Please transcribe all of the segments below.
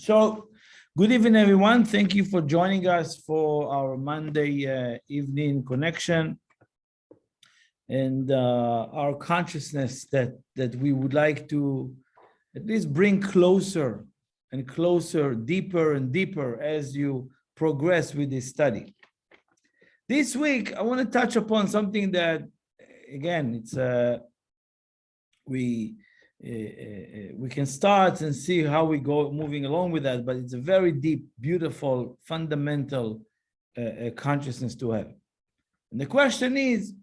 So, good evening, everyone. Thank you for joining us for our Monday evening connection and our consciousness that we would like to at least bring closer and closer, deeper and deeper as you progress with this study. This week, I want to touch upon something that, again, it's we can start and see how we go moving along with that, but it's a very deep, beautiful, fundamental consciousness to have. And the question is,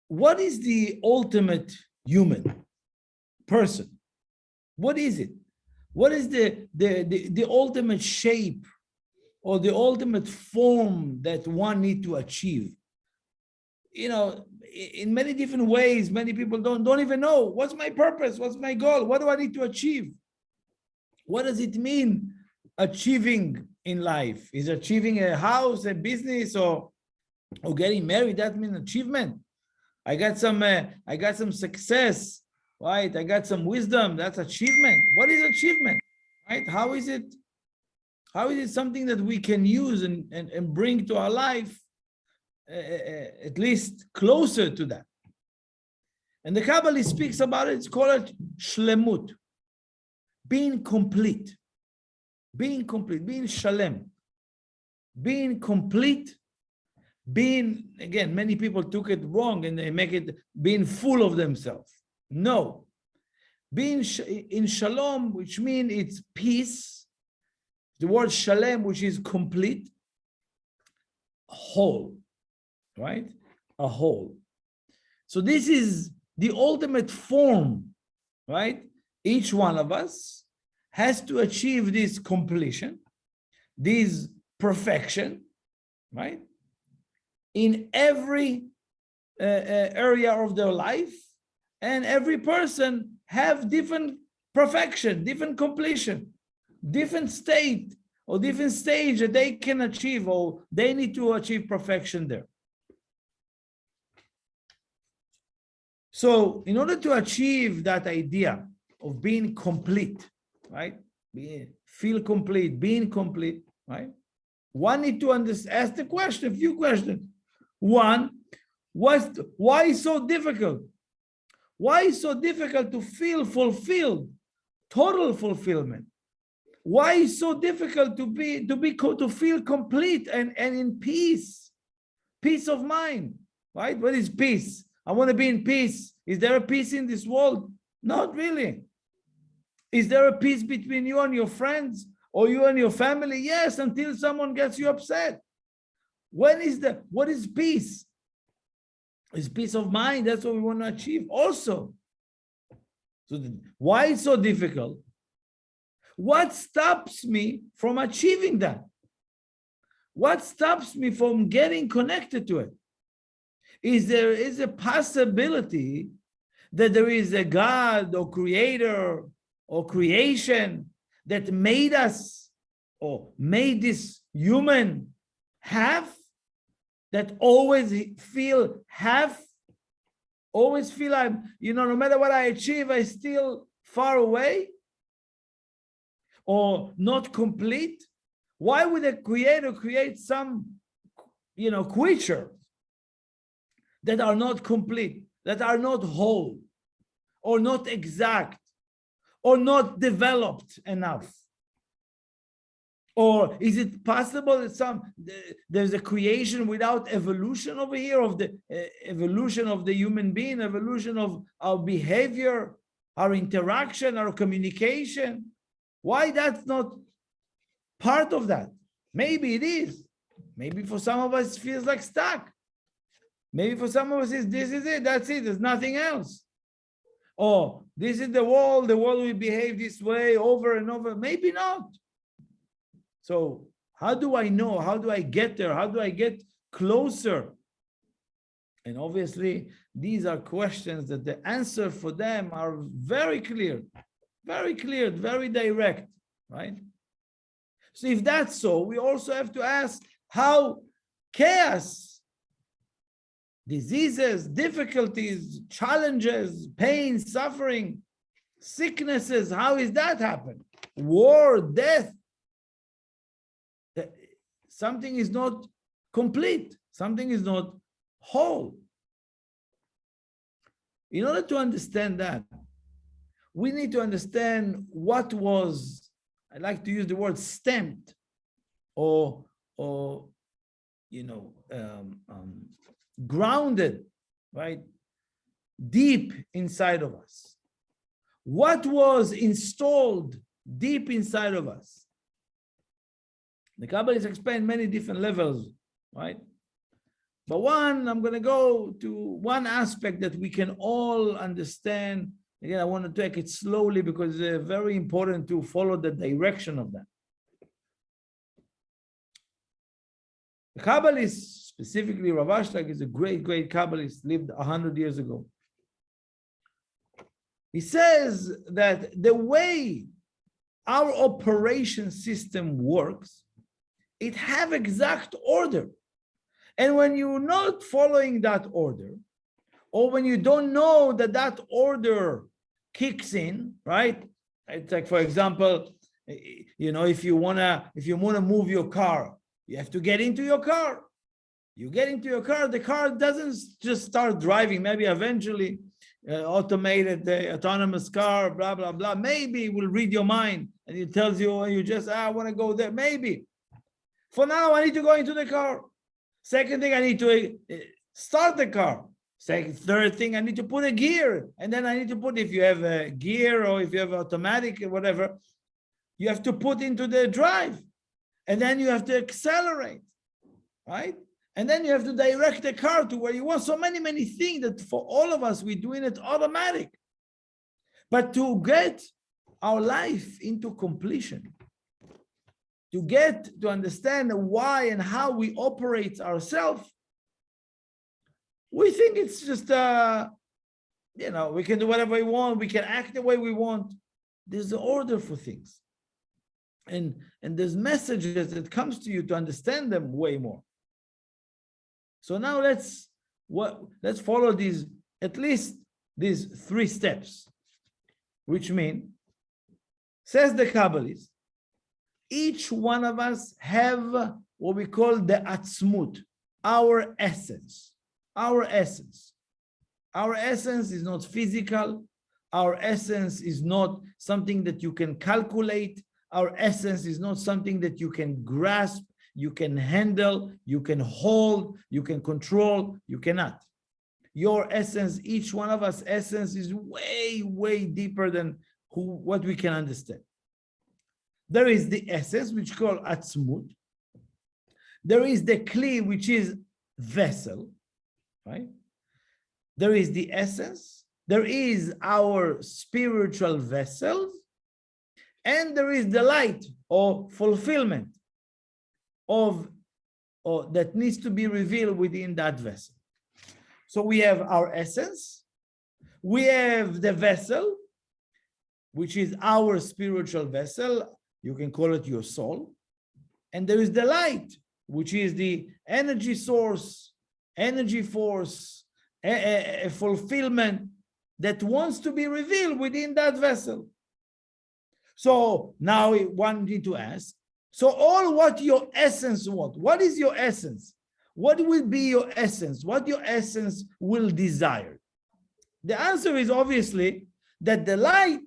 what is the ultimate human person? What is it? What is the ultimate shape or the ultimate form that one needs to achieve? You know, in many different ways, many people don't even know what's my purpose, what's my goal, what do I need to achieve? What does it mean achieving in life? Is achieving a house, a business, or getting married? That means achievement. I got some success, right? I got some wisdom. That's achievement. What is achievement, right? How is it something that we can use and bring to our life? At least closer to that. And the Kabbalah speaks about it. It's called shlemut, being complete, being shalem, being complete, being, again, many people took it wrong and they make it being full of themselves. No, being in shalom, which means it's peace. The word shalem, which is complete, whole. Right? A whole. So this is the ultimate form, right? Each one of us has to achieve this completion, this perfection, right? In every area of their life, and every person have different perfection, different completion, different state or different stage that they can achieve, or they need to achieve perfection there. So in order to achieve that idea of being complete, right? Feel complete, being complete, right? One need to ask the question, a few questions. One, why is so difficult? Why is so difficult to feel fulfilled, total fulfillment? Why is so difficult to feel complete and in peace of mind, right? What is peace? I want to be in peace. Is there a peace in this world? Not really. Is there a peace between you and your friends or you and your family? Yes, until someone gets you upset. What is peace? It's peace of mind. That's what we want to achieve also. So why is it so difficult? What stops me from achieving that? What stops me from getting connected to it? Is there a possibility that there is a God or creator or creation that made us or made this human half, that always feel half, always feel I'm, no matter what I achieve, I still far away or not complete? Why would a creator create some, creature that are not complete, that are not whole, or not exact, or not developed enough? Or is it possible that there's a creation without evolution over here, of the evolution of the human being, evolution of our behavior, our interaction, our communication? Why that's not part of that? Maybe it is. Maybe for some of us it feels like stuck. Maybe for some of us, this is it, that's it, there's nothing else. Or this is the world will behave this way over and over. Maybe not. So how do I know? How do I get there? How do I get closer? And obviously, these are questions that the answer for them are very clear, very direct, right? So if that's so, we also have to ask how chaos, diseases, difficulties, challenges, pain, suffering, Sicknesses, how is that happen? War, death. Something is not complete. Something is not whole. In order to understand that, we need to understand what was, I like to use the word stamped, or grounded, right, deep inside of us. What was installed deep inside of us? The Kabbalah is explained many different levels, right? But I'm going to go to one aspect that we can all understand. Again, I want to take it slowly because it's very important to follow the direction of that. The Kabbalist, specifically Rav Ashlag, is a great, great Kabbalist, lived 100 years ago. He says that the way our operation system works, it have exact order. And when you're not following that order, or when you don't know that that order kicks in, right? It's like, for example, if you wanna move your car, you have to get into your car. You get into your car, the car doesn't just start driving. Maybe eventually, automated, autonomous car, blah, blah, blah. Maybe it will read your mind and it tells you, you just, I want to go there. Maybe. For now, I need to go into the car. Second thing, I need to start the car. Third thing, I need to put a gear. And then I need to put, if you have a gear or if you have automatic or whatever, you have to put into the drive. And then you have to accelerate, right? And then you have to direct the car to where you want. So many, many things that for all of us, we're doing it automatic. But to get our life into completion, to understand why and how we operate ourselves, we think it's just, we can do whatever we want. We can act the way we want. There's an order for things. And there's messages that comes to you to understand them way more. So now let's follow at least these 3 steps, which mean, says the Kabbalist, each one of us have what we call the atzmut, our essence. Our essence. Our essence is not physical. Our essence is not something that you can calculate. Our essence is not something that you can grasp, you can handle, you can hold, you can control. You cannot. Your essence, each one of us' essence is way, way deeper than what we can understand. There is the essence, which is called atzmut. There is the kli, which is vessel, right? There is the essence. There is our spiritual vessels. And there is the light or fulfillment that needs to be revealed within that vessel. So we have our essence. We have the vessel, which is our spiritual vessel. You can call it your soul. And there is the light, which is the energy source, energy force, a fulfillment that wants to be revealed within that vessel. So now one need to ask, so all what your essence wants, what is your essence? What will be your essence? What your essence will desire? The answer is obviously that the light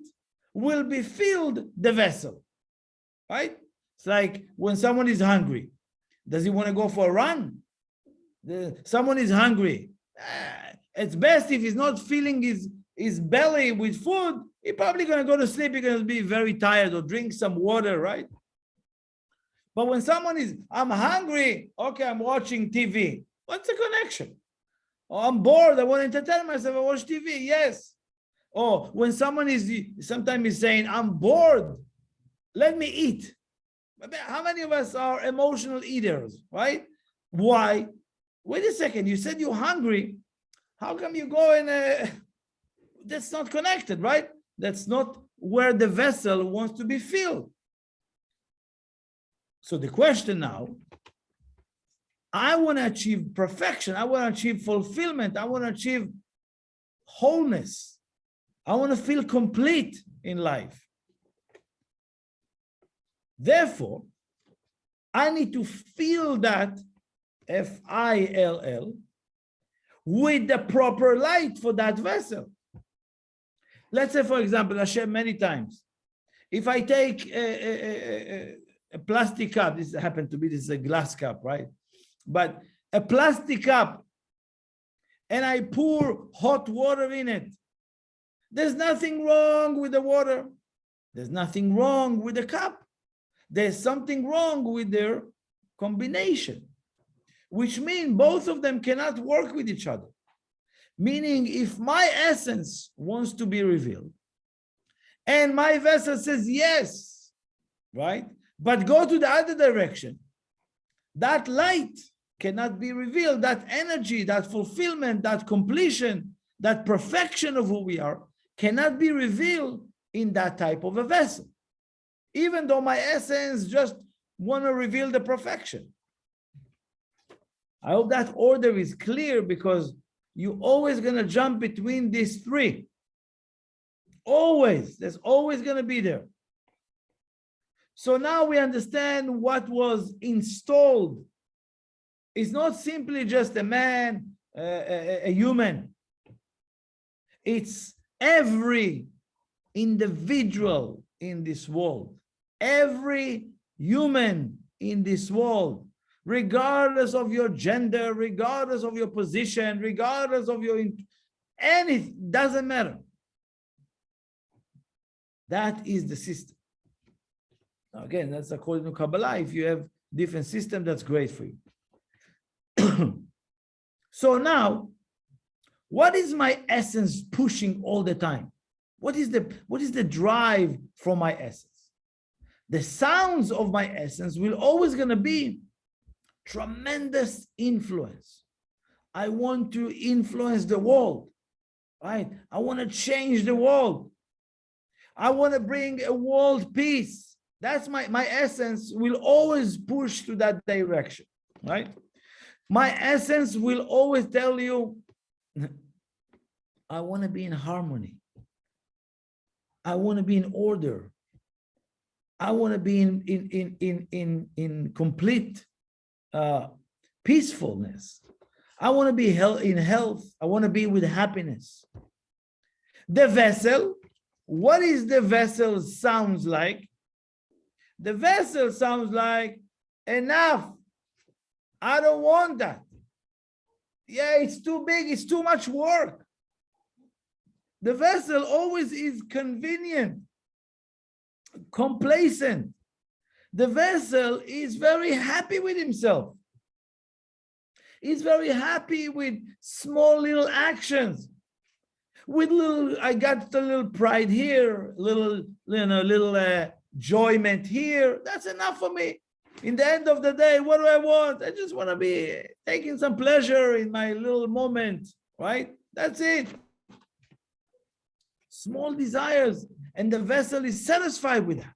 will be filled the vessel, right? It's like when someone is hungry, does he want to go for a run? Someone is hungry. It's best if he's not filling his belly with food, he's probably going to go to sleep. He's going to be very tired or drink some water, right? But when someone is, I'm hungry, okay, I'm watching TV. What's the connection? Oh, I'm bored, I want to entertain myself, I watch TV, yes. Or when someone is, sometimes is saying, I'm bored, let me eat. How many of us are emotional eaters, right? Why? Wait a second, you said you're hungry. How come you go and... that's not connected, right? That's not where the vessel wants to be filled. So the question now, I want to achieve perfection. I want to achieve fulfillment. I want to achieve wholeness. I want to feel complete in life. Therefore, I need to feel that F-I-L-L with the proper light for that vessel. Let's say, for example, I shared many times, if I take a plastic cup, this happened to be, this is a glass cup, right? But a plastic cup, and I pour hot water in it, there's nothing wrong with the water. There's nothing wrong with the cup. There's something wrong with their combination, which means both of them cannot work with each other. Meaning, if my essence wants to be revealed, and my vessel says yes, right? But go to the other direction, that light cannot be revealed, that energy, that fulfillment, that completion, that perfection of who we are cannot be revealed in that type of a vessel. Even though my essence just want to reveal the perfection. I hope that order is clear, because you're always going to jump between these three. Always. There's always going to be there. So now we understand what was installed. It's not simply just a man, a human. It's every individual in this world. Every human in this world, regardless of your gender, regardless of your position, regardless of your anything, doesn't matter. That is the system. Now, again, that's according to Kabbalah. If you have different system, that's great for you. So now, what is my essence pushing all the time? What is the drive from my essence? The sounds of my essence will always going to be tremendous influence. I want to influence the world, right? I want to change the world. I want to bring a world peace. That's my essence will always push to that direction, right? My essence will always tell you, I want to be in harmony. I want to be in order. I want to be in complete peacefulness. I want to be in health. I want to be with happiness. The vessel, what is the vessel sounds like? The vessel sounds like, enough. I don't want that. Yeah, it's too big. It's too much work. The vessel always is convenient, complacent. The vessel is very happy with himself. He's very happy with small little actions. With little, I got a little pride here, little enjoyment here. That's enough for me. In the end of the day, what do I want? I just want to be taking some pleasure in my little moment, right? That's it. Small desires, and the vessel is satisfied with that.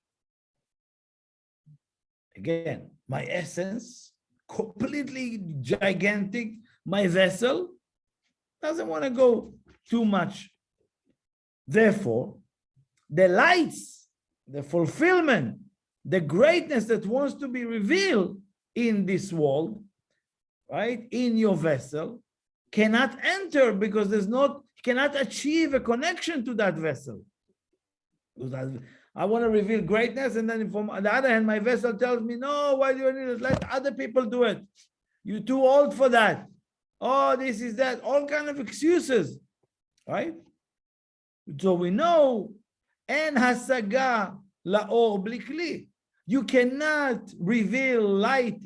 Again, my essence, completely gigantic. My vessel doesn't want to go too much. Therefore, the lights, the fulfillment, the greatness that wants to be revealed in this world, right, in your vessel, cannot enter, because cannot achieve a connection to that vessel. I want to reveal greatness, and then from the other hand, my vessel tells me, no, why do you need it? Let other people do it. You're too old for that. Oh, this is that. All kind of excuses, right? So we know, en hasaga laor bli kli. You cannot reveal light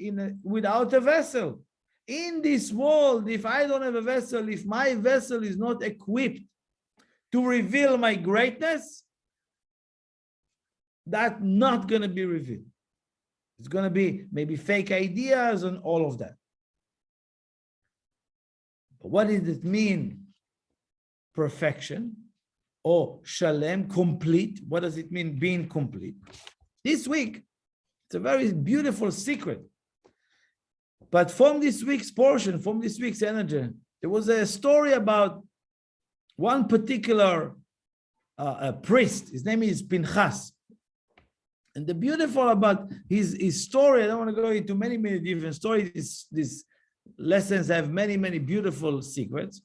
without a vessel. In this world, if I don't have a vessel, if my vessel is not equipped to reveal my greatness, that's not going to be revealed. It's going to be maybe fake ideas and all of that. But what does it mean? Perfection or shalem, complete. What does it mean being complete? This week, it's a very beautiful secret. But from this week's portion, from this week's energy, there was a story about one particular a priest. His name is Pinchas. And the beautiful about his story, I don't want to go into many different stories. These lessons have many beautiful secrets.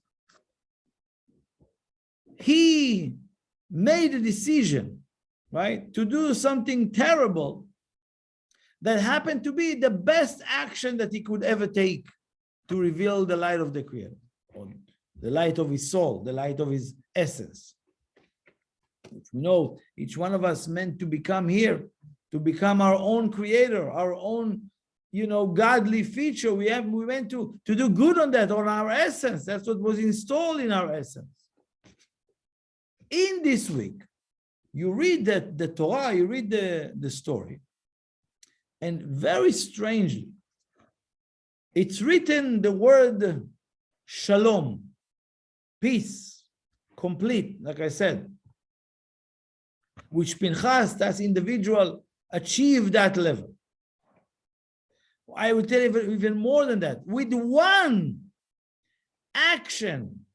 He made a decision, right, to do something terrible that happened to be the best action that he could ever take to reveal the light of the Creator, or the light of his soul, the light of his essence. Which we know each one of us meant to become here, to become our own creator, our own, godly feature. We went to do good on that, on our essence. That's what was installed in our essence. In this week, you read the Torah, you read the story, and very strangely, it's written the word shalom, peace, complete, like I said, which Pinchas, that individual, achieved that level. I would tell you even more than that. With one action,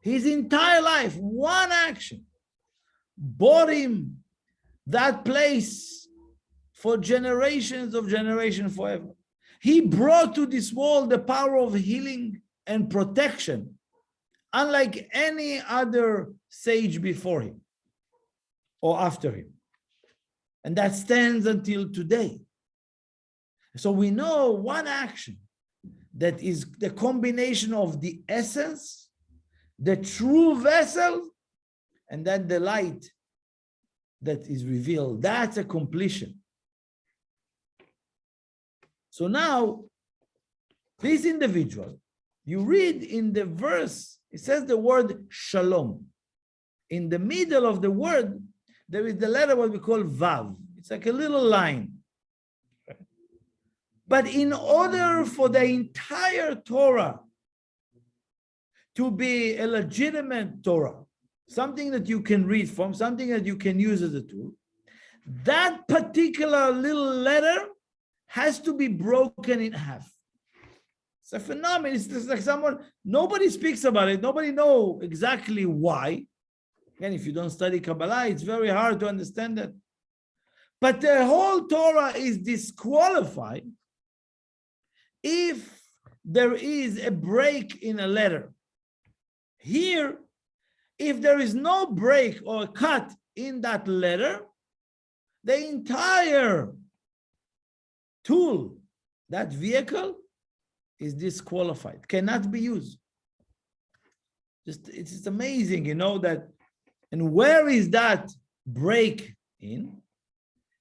his entire life, one action, bought him that place for generations of generation forever. He brought to this world the power of healing and protection, unlike any other sage before him or after him. And that stands until today. So we know one action that is the combination of the essence, the true vessel, and then the light that is revealed. That's a completion. So now, this individual, you read in the verse, it says the word shalom. In the middle of the word, there is the letter what we call vav. It's like a little line. But in order for the entire Torah to be a legitimate Torah, something that you can read from, something that you can use as a tool, that particular little letter has to be broken in half. It's a phenomenon. It's just like nobody speaks about it. Nobody knows exactly why. Again, if you don't study Kabbalah, it's very hard to understand that. But the whole Torah is disqualified if there is a break in a letter. Here, if there is no break or a cut in that letter, the entire tool, that vehicle, is disqualified, cannot be used. It's just amazing, that. And where is that break in?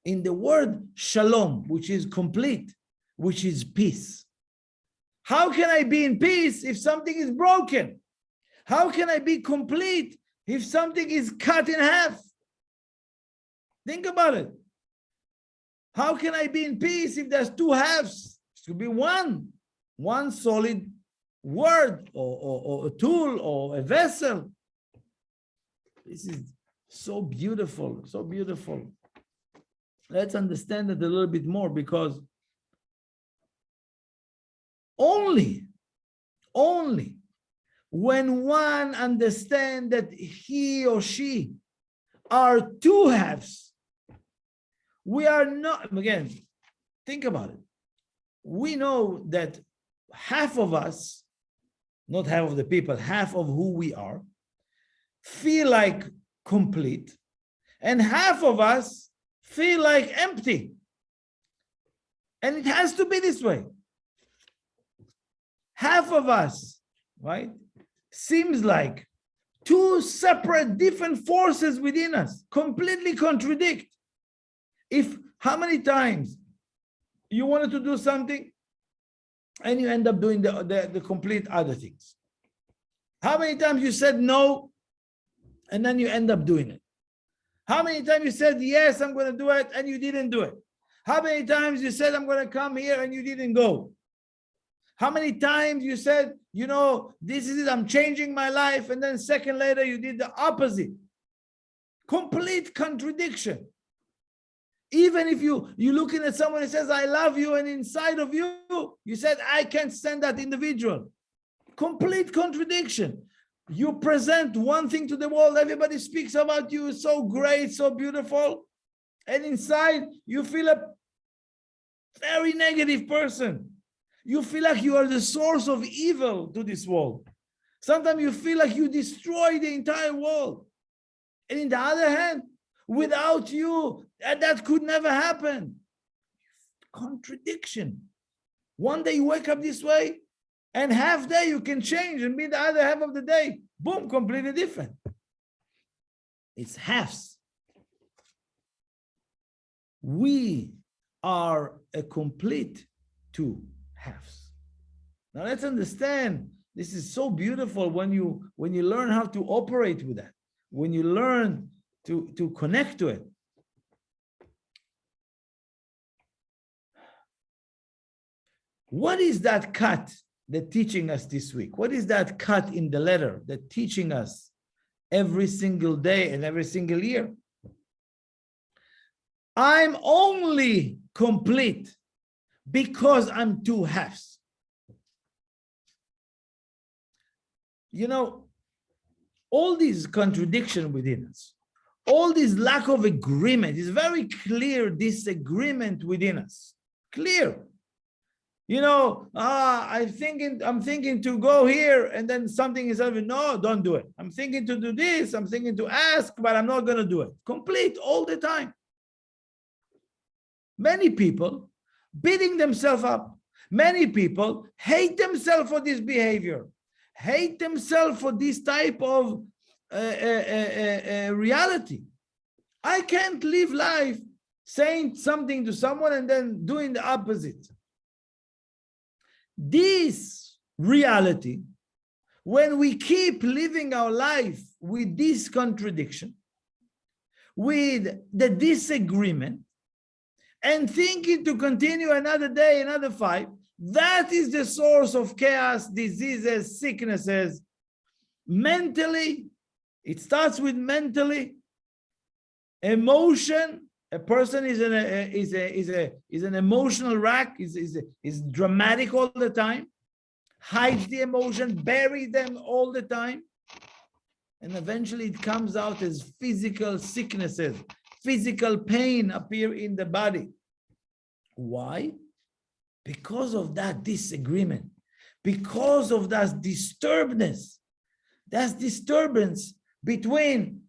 In the word shalom, which is complete, which is peace. How can I be in peace if something is broken? How can I be complete if something is cut in half? Think about it. How can I be in peace if there's two halves? It should be one solid word or a tool or a vessel. This is so beautiful, so beautiful. Let's understand it a little bit more, because only when one understands that he or she are two halves, we are not, again, think about it. We know that half of us, not half of the people, half of who we are, feel like complete, and half of us feel like empty. And it has to be this way. Half of us, right, seems like two separate, different forces within us, completely contradict. How many times you wanted to do something and you end up doing the complete other things? How many times you said no and then you end up doing it? How many times you said, yes, I'm going to do it, and you didn't do it? How many times you said, I'm going to come here, and you didn't go? How many times you said, this is it, I'm changing my life, and then a second later you did the opposite? Complete contradiction. Even if you're looking at someone who says, I love you, and inside of you, you said, I can't stand that individual. Complete contradiction. You present one thing to the world, everybody speaks about you, it's so great, so beautiful. And inside, you feel a very negative person. You feel like you are the source of evil to this world. Sometimes you feel like you destroy the entire world. And in the other hand, without you, that could never happen. Contradiction. One day you wake up this way, and half day you can change and be the other half of the day. Boom, completely different. It's halves. We are a complete two halves. Now let's understand, this is so beautiful when you learn how to operate with that, when you learn to connect to it. What is that cut that teaching us this week? What is that cut in the letter that teaching us every single day and every single year? I'm only complete because I'm two halves. You know, all these contradiction within us, all this lack of agreement is very clear disagreement within us. Clear. You know, I'm thinking to go here, and then something is telling me, no, don't do it. I'm thinking to do this, I'm thinking to ask, but I'm not going to do it. Complete all the time. Many people beating themselves up. Many people hate themselves for this behavior, hate themselves for this type of reality. I can't live life saying something to someone and then doing the opposite. This reality, when we keep living our life with this contradiction, with the disagreement, and thinking to continue another day, another fight, that is the source of chaos, diseases, sicknesses. Mentally, it starts with mentally. Emotion, a person is an emotional wreck, is dramatic all the time, hides the emotion, bury them all the time, and eventually it comes out as physical sicknesses. Physical pain appear in the body. Why? Because of that disagreement, because of that disturbance. That's disturbance between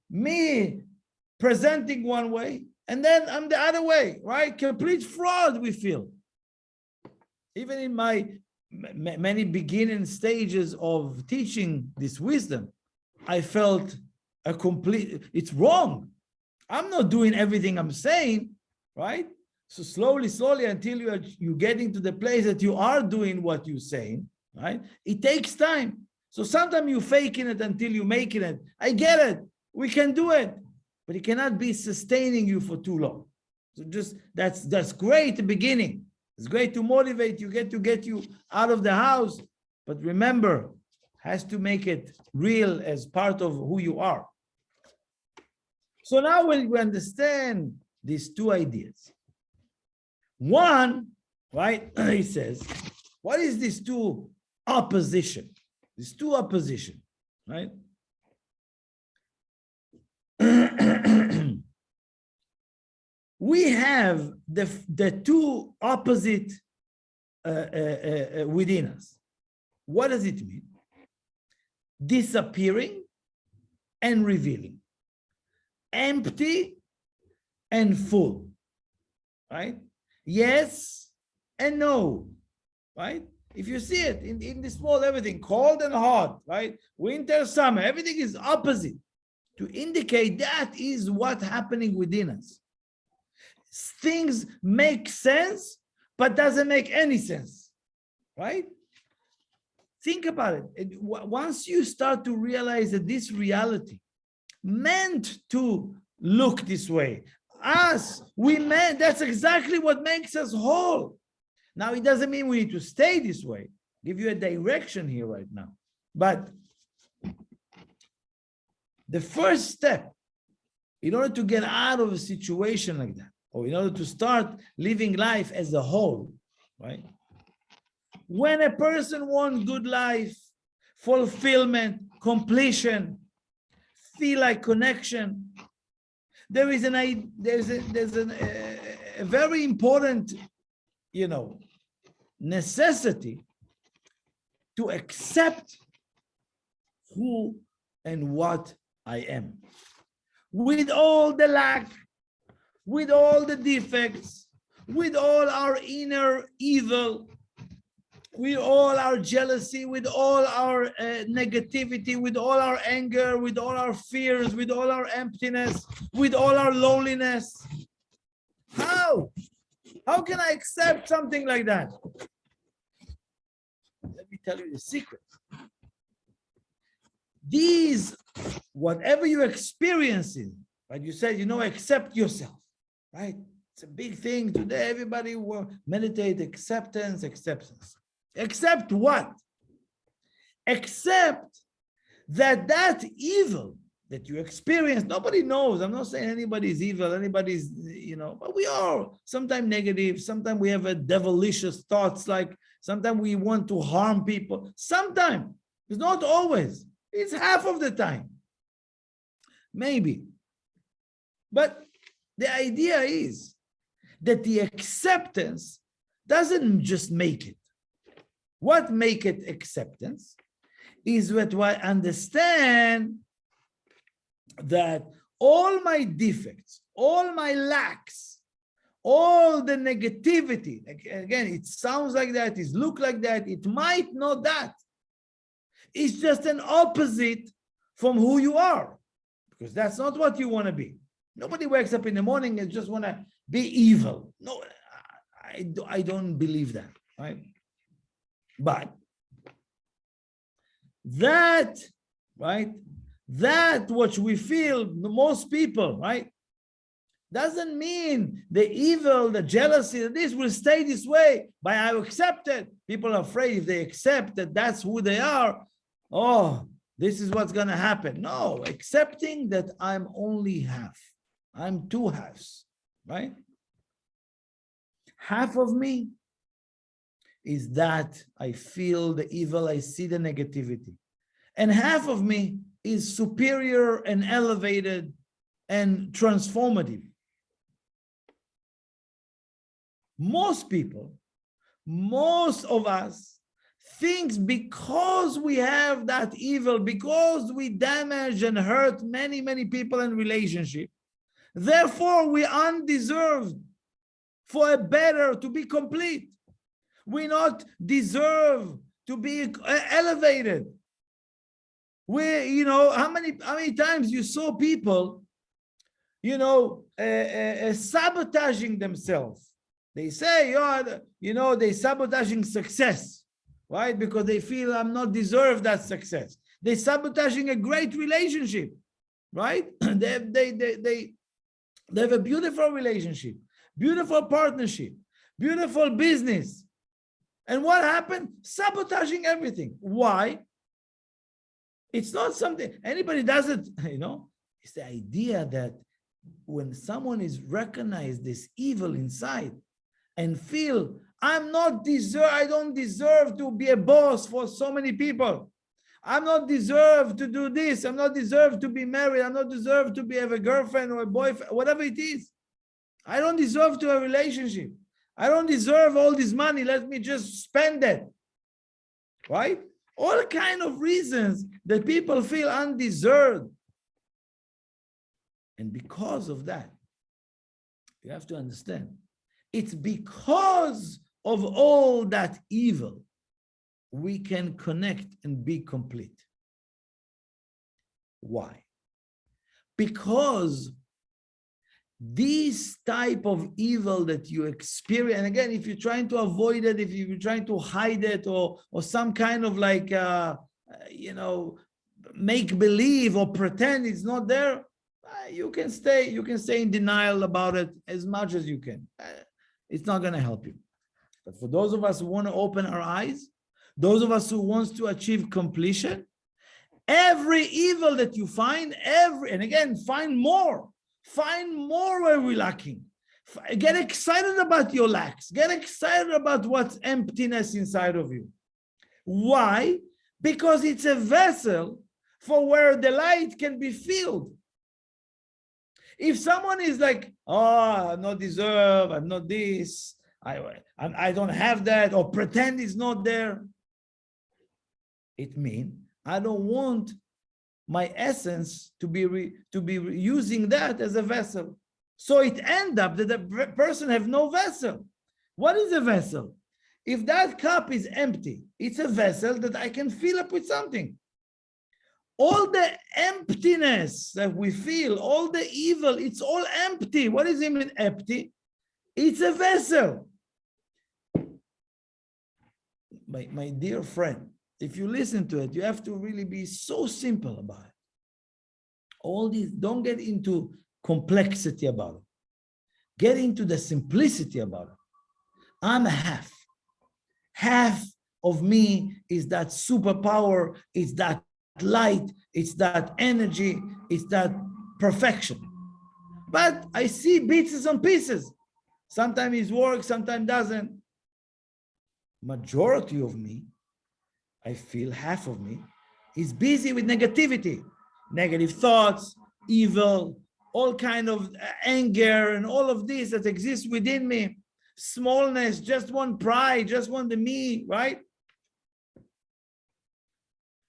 me presenting one way and then I'm the other way, right? Complete fraud we feel. Even in my many beginning stages of teaching this wisdom, I felt it's wrong. I'm not doing everything I'm saying, right? So slowly, until you're getting to the place that you are doing what you're saying, right? It takes time. So sometimes you're faking it until you're making it. I get it. We can do it, but it cannot be sustaining you for too long. So just that's great at the beginning. It's great to motivate you, get you out of the house, but remember, has to make it real as part of who you are. So now when we understand these two ideas, one, right, he says, what is this two opposition? This two opposition, right? We have the two opposite within us. What does it mean? Disappearing and revealing. Empty and full, right? Yes and no, right? If you see it in this world, everything cold and hot, right? Winter, summer, everything is opposite to indicate that is what's happening within us. Things make sense, but doesn't make any sense, right? Think about it. Once you start to realize that this reality meant to look this way, that's exactly what makes us whole. Now, it doesn't mean we need to stay this way. Give you a direction here right now. But the first step, in order to get out of a situation like that, or in order to start living life as a whole, right? When a person wants good life, fulfillment, completion, feel like connection. There's a very important, necessity to accept who and what I am, with all the lack, with all the defects, with all our inner evil, with all our jealousy, with all our negativity, with all our anger, with all our fears, with all our emptiness, with all our loneliness. How can I accept something like that? Let me tell you the secret. These, whatever you're experiencing, right? You said, accept yourself, right? It's a big thing today. Everybody will meditate acceptance. Accept what? Accept that evil that you experience, nobody knows. I'm not saying anybody's evil, anybody's, but we are sometimes negative. Sometimes we have a devilicious thoughts, like sometimes we want to harm people. Sometimes, it's not always. It's half of the time, maybe. But the idea is that the acceptance doesn't just make it. What make it acceptance is that I understand that all my defects, all my lacks, all the negativity, again, it sounds like that, it looks like that, it might not that. It's just an opposite from who you are, because that's not what you want to be. Nobody wakes up in the morning and just want to be evil. No, I don't believe that, right? But that, right, that what we feel, most people, right, doesn't mean the evil, the jealousy, this will stay this way. But I accept it. People are afraid if they accept that that's who they are, oh, this is what's going to happen. No, accepting that I'm only half. I'm two halves, right? Half of me is that I feel the evil, I see the negativity. And half of me is superior and elevated and transformative. Most people, most of us, thinks because we have that evil, because we damage and hurt many, many people in relationship, therefore we undeserved for a better, to be complete. We not deserve to be elevated. We, how many times you saw people, sabotaging themselves. They say, they sabotaging success, right? Because they feel I'm not deserve that success. They sabotaging a great relationship, right? They have a beautiful relationship, beautiful partnership, beautiful business. And what happened? Sabotaging everything. Why? It's not something anybody does it, It's the idea that when someone is recognized this evil inside and feel I don't deserve to be a boss for so many people. I'm not deserve to do this. I'm not deserve to be married. I'm not deserve to have a girlfriend or a boyfriend, whatever it is. I don't deserve to have a relationship. I don't deserve all this money. Let me just spend it. Right? All kind of reasons that people feel undeserved. And because of that, you have to understand, it's because of all that evil we can connect and be complete. Why? Because this type of evil that you experience, and again, if you're trying to avoid it, if you're trying to hide it, or some kind of like, make believe or pretend it's not there, you can stay in denial about it as much as you can. It's not going to help you. But for those of us who want to open our eyes, those of us who wants to achieve completion, every evil that you find, and again, find more where we're lacking. Get excited about your lacks. Get excited about what's emptiness inside of you. Why? Because it's a vessel for where the light can be filled. If someone is like, oh, I'm not deserved, I'm not this, I don't have that, or pretend it's not there, it means I don't want my essence to be using that as a vessel. So it ends up that the person have no vessel. What is a vessel? If that cup is empty, it's a vessel that I can fill up with something. All the emptiness that we feel, all the evil, it's all empty. What does it mean empty? It's a vessel. My dear friend, if you listen to it, you have to really be so simple about it. All these, don't get into complexity about it. Get into the simplicity about it. I'm a half. Half of me is that superpower, it's that light, it's that energy, it's that perfection. But I see bits and pieces. Sometimes it works, sometimes doesn't. Majority of me, I feel half of me, is busy with negativity, negative thoughts, evil, all kind of anger and all of this that exists within me. Smallness, just want pride, just want the me, right?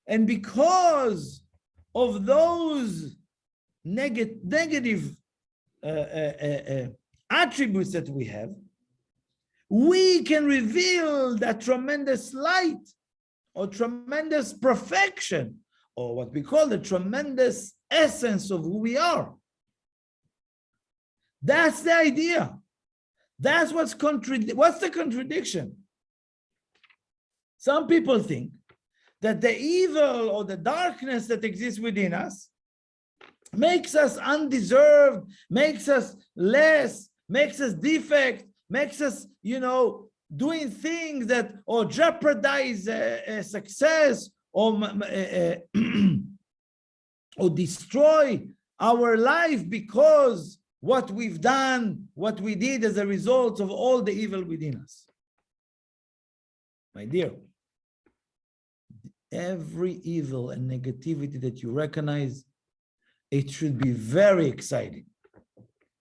And because of those negative attributes that we have, we can reveal that tremendous light or tremendous perfection, or what we call the tremendous essence of who we are. That's the idea. That's what's the contradiction? Some people think that the evil or the darkness that exists within us makes us undeserved, makes us less, makes us defect, makes us, doing things that or jeopardize success or or destroy our life because what we've done, what we did as a result of all the evil within us. My dear, every evil and negativity that you recognize, it should be very exciting.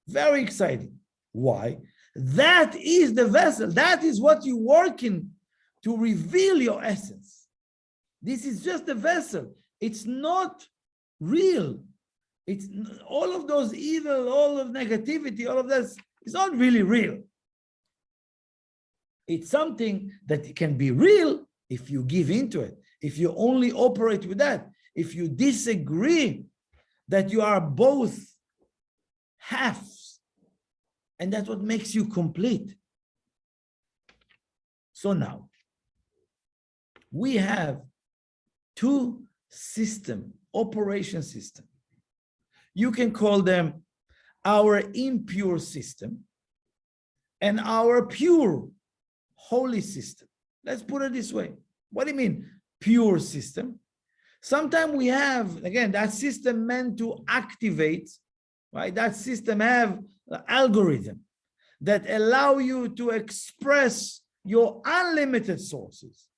Very exciting. Why? That is the vessel. That is what you're working to reveal your essence. This is just a vessel. It's not real. It's all of those evil, all of negativity, all of that is not really real. It's something that can be real if you give into it, if you only operate with that, if you disagree that you are both halves, and that's what makes you complete. So now, we have two operation system. You can call them our impure system and our pure, holy system. Let's put it this way. What do you mean, pure system? Sometimes we have, again, that system meant to activate, right? That system have an algorithm that allow you to express your unlimited sources.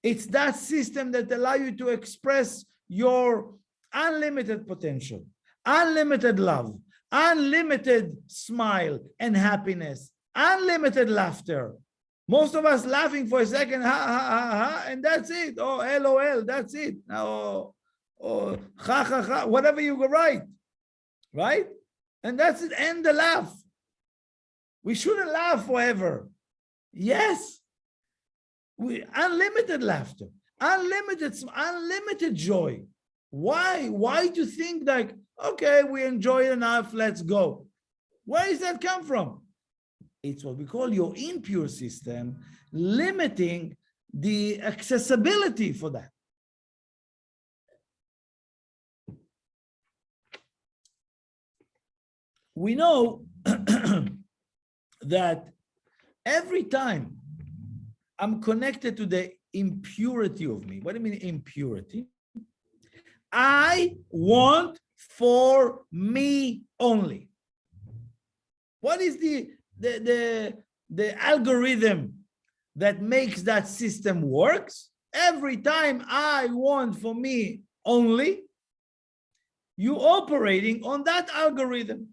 It's that system that allow you to express your unlimited potential, unlimited love, unlimited smile and happiness, unlimited laughter. Most of us laughing for a second, ha, ha, ha, ha, and that's it. Oh, LOL, that's it. Oh, ha, ha, ha, whatever you go write, right? And that's it, end the laugh. We shouldn't laugh forever. Yes, unlimited laughter, unlimited joy. Why? Why do you think like, okay, we enjoy enough, let's go? Where does that come from? It's what we call your impure system, limiting the accessibility for that. We know that every time I'm connected to the impurity of me, what do you mean impurity? I want for me only. What is the algorithm that makes that system works? Every time I want for me only, you operating on that algorithm.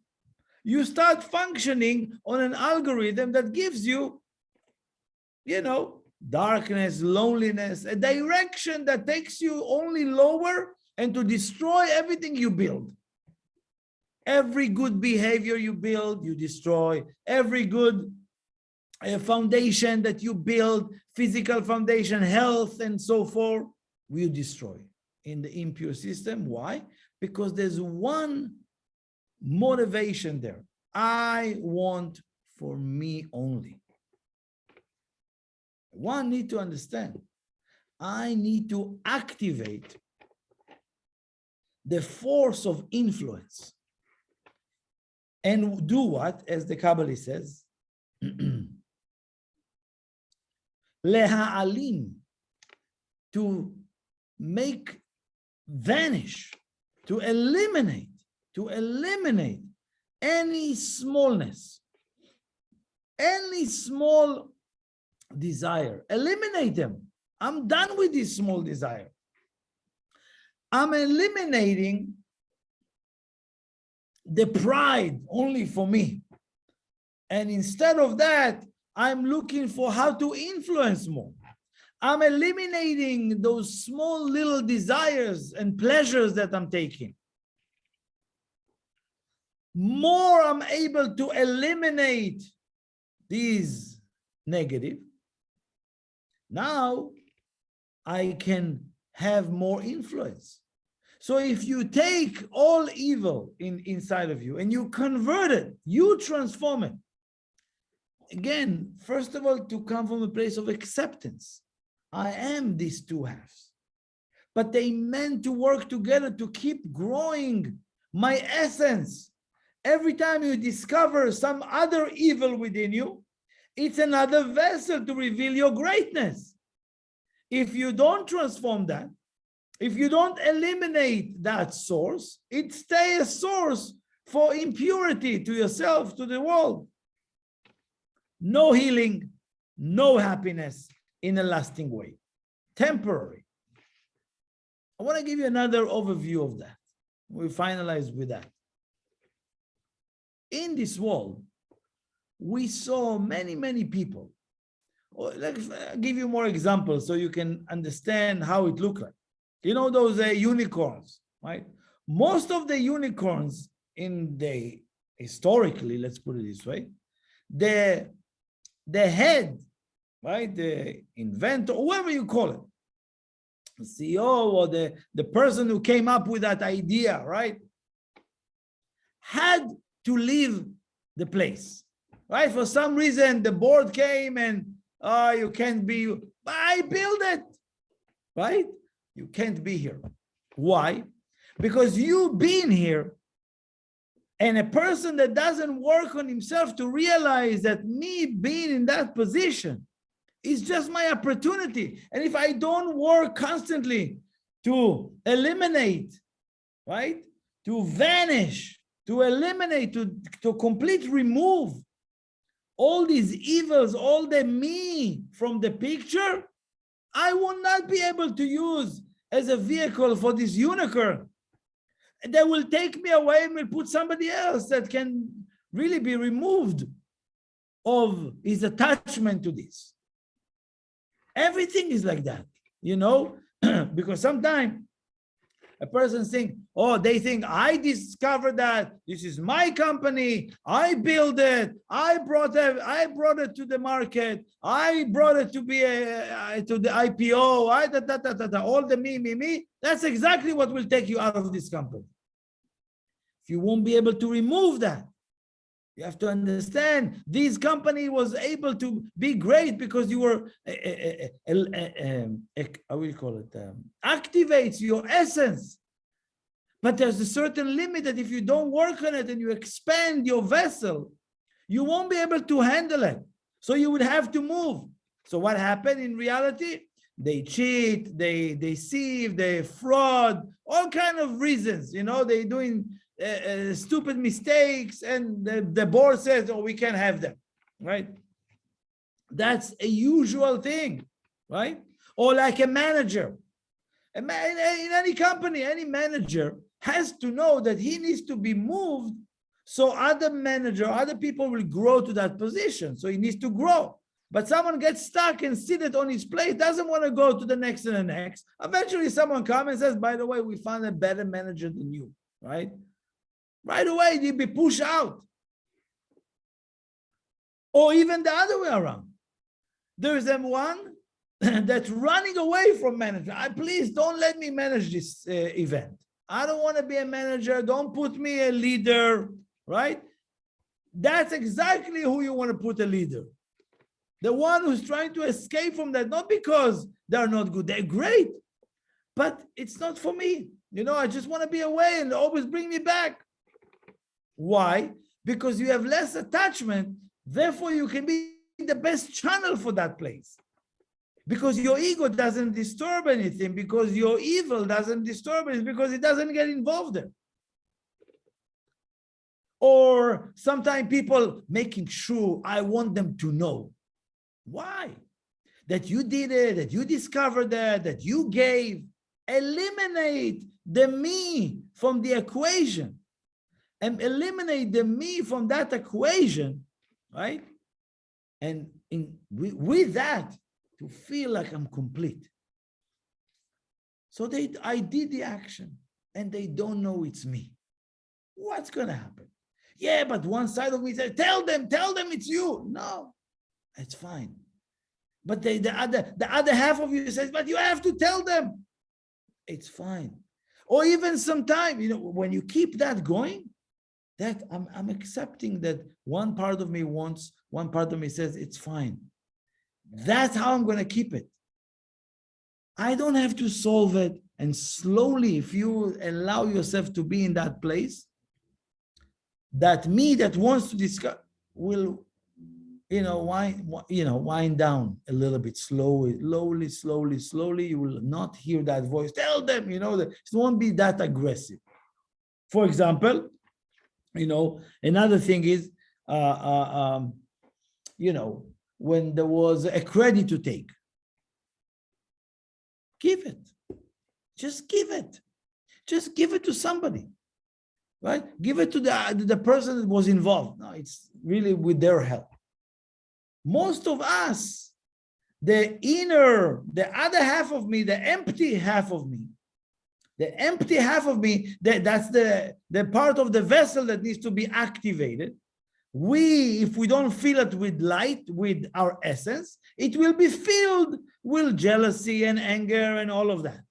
You start functioning on an algorithm that gives you, darkness, loneliness, a direction that takes you only lower and to destroy everything you build. Every good behavior you build, you destroy. Every good foundation that you build, physical foundation, health, and so forth, you destroy in the impure system. Why? Because there's one motivation there. I want for me only. One need to understand. I need to activate the force of influence. And do what? As the Kabbalah says, leha'alim, to make vanish, to eliminate any smallness, any small desire. Eliminate them. I'm done with this small desire. I'm eliminating the pride only for me. And instead of that, I'm looking for how to influence more. I'm eliminating those small little desires and pleasures that I'm taking. More I'm able to eliminate these negative. Now I can have more influence. So if you take all evil inside of you and you convert it, you transform it. Again, first of all, to come from a place of acceptance. I am these two halves, but they meant to work together to keep growing my essence. Every time you discover some other evil within you, it's another vessel to reveal your greatness. If you don't transform that, if you don't eliminate that source, it stays a source for impurity to yourself, to the world. No healing, no happiness in a lasting way. Temporary. I want to give you another overview of that. We finalize with that. In this world, we saw many, many people. Let's give you more examples so you can understand how it looked like. You know those unicorns, right? Most of the unicorns historically, let's put it this way, the head, right, the inventor, whoever you call it, the CEO or the person who came up with that idea, right, had to leave the place, right? For some reason, the board came and, you can't be, I built it, right? You can't be here. Why? Because you've been here, and a person that doesn't work on himself to realize that me being in that position is just my opportunity. And if I don't work constantly to eliminate, right, to vanish, to eliminate, to complete remove all these evils, all the me from the picture, I will not be able to use as a vehicle for this unicorn. They will take me away and will put somebody else that can really be removed of his attachment to this. Everything is like that, because sometimes a person thinks, they think I discovered that this is my company, I built it, I brought it to the market, I brought it to be to the IPO, all the me. That's exactly what will take you out of this company. If you won't be able to remove that, you have to understand this company was able to be great because you were, how will you call it? Activates your essence. But there's a certain limit that if you don't work on it and you expand your vessel, you won't be able to handle it. So you would have to move. So what happened in reality? They cheat, they deceive, they fraud, all kind of reasons. They're doing stupid mistakes, and the board says, we can't have them, right? That's a usual thing, right? Or like a manager. In any company, any manager has to know that he needs to be moved so other people will grow to that position. So he needs to grow. But someone gets stuck and seated on his place, doesn't want to go to the next and the next. Eventually someone comes and says, by the way, we found a better manager than you, right? Right away, you'll be pushed out. Or even the other way around. There is one that's running away from management. Please don't let me manage this event. I don't want to be a manager. Don't put me a leader, right? That's exactly who you want to put a leader. The one who's trying to escape from that, not because they're not good, they're great, but it's not for me. I just want to be away and always bring me back. Why? Because you have less attachment, therefore you can be the best channel for that place. Because your ego doesn't disturb anything, because your evil doesn't disturb it, because it doesn't get involved there. Or sometimes people making sure I want them to know. Why? That you did it, that you discovered that you gave. Eliminate the me from the equation. And eliminate the me from that equation, right? And with that, to feel like I'm complete. So I did the action and they don't know it's me. What's going to happen? Yeah, but one side of me says, tell them it's you. No, it's fine. But the other half of you says, but you have to tell them. It's fine. Or even sometimes, when you keep that going, that I'm accepting that one part of me wants, one part of me says, it's fine. That's how I'm going to keep it. I don't have to solve it. And slowly, if you allow yourself to be in that place, that me that wants to discuss will, wind down a little bit slowly. You will not hear that voice. Tell them, that it won't be that aggressive. For example, another thing is, when there was a credit to take, give it. Just give it. Just give it to somebody, right? Give it to the person that was involved. No, it's really with their help. Most of us, the other half of me, the empty half of me, that's the part of the vessel that needs to be activated. If we don't fill it with light, with our essence, it will be filled with jealousy and anger and all of that.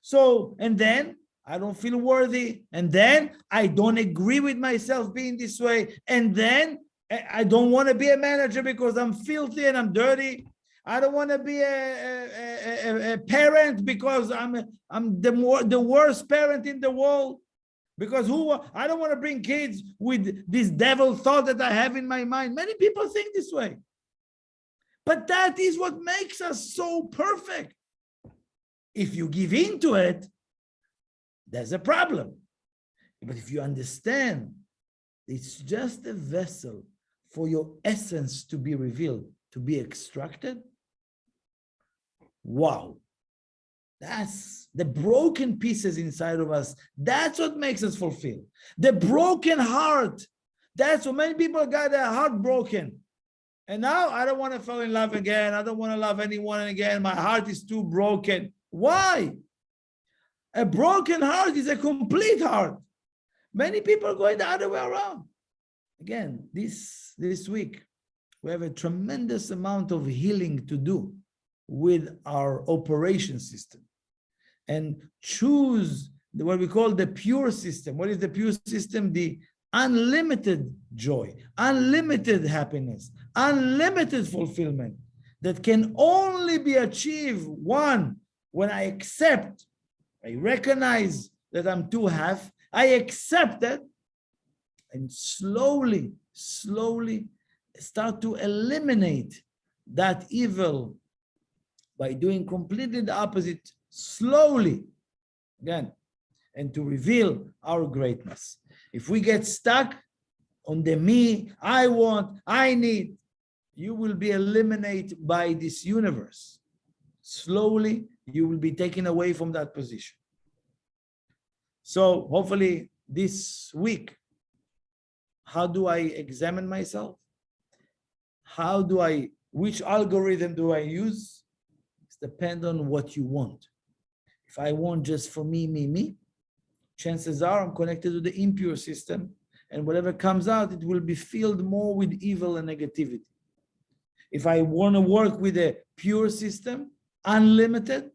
So, and then I don't feel worthy. And then I don't agree with myself being this way. And then I don't want to be a manager because I'm filthy and I'm dirty. I don't want to be a parent because I'm the worst parent in the world. Because I don't want to bring kids with this devil thought that I have in my mind. Many people think this way. But that is what makes us so perfect. If you give in to it, there's a problem. But if you understand, it's just a vessel for your essence to be revealed, to be extracted. Wow. That's the broken pieces inside of us. That's what makes us fulfilled. The broken heart. That's what many people got their heart broken. And now I don't want to fall in love again. I don't want to love anyone again. My heart is too broken. Why? A broken heart is a complete heart. Many people are going the other way around. Again, this week, we have a tremendous amount of healing to do with our operation system and choose what we call the pure system. What is the pure system? The unlimited joy, unlimited happiness, unlimited fulfillment that can only be achieved, one, when I accept, I recognize that I'm too half, I accept that, and slowly start to eliminate that evil by doing completely the opposite, slowly, again, and to reveal our greatness. If we get stuck on the me, I want, I need, you will be eliminated by this universe. Slowly, you will be taken away from that position. So hopefully this week, how do I examine myself? Which algorithm do I use? It depends on what you want. If I want just for me, chances are I'm connected to the impure system, and whatever comes out, it will be filled more with evil and negativity. If I want to work with a pure system, unlimited,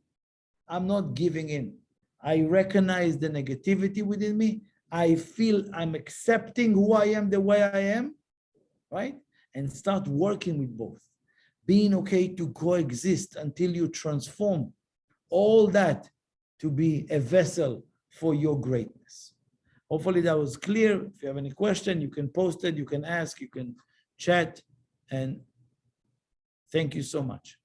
I'm not giving in. I recognize the negativity within me. I feel I'm accepting who I am the way I am, right? And start working with both. Being okay to coexist until you transform all that to be a vessel for your greatness. Hopefully that was clear. If you have any question, you can post it, you can ask, you can chat, and thank you so much.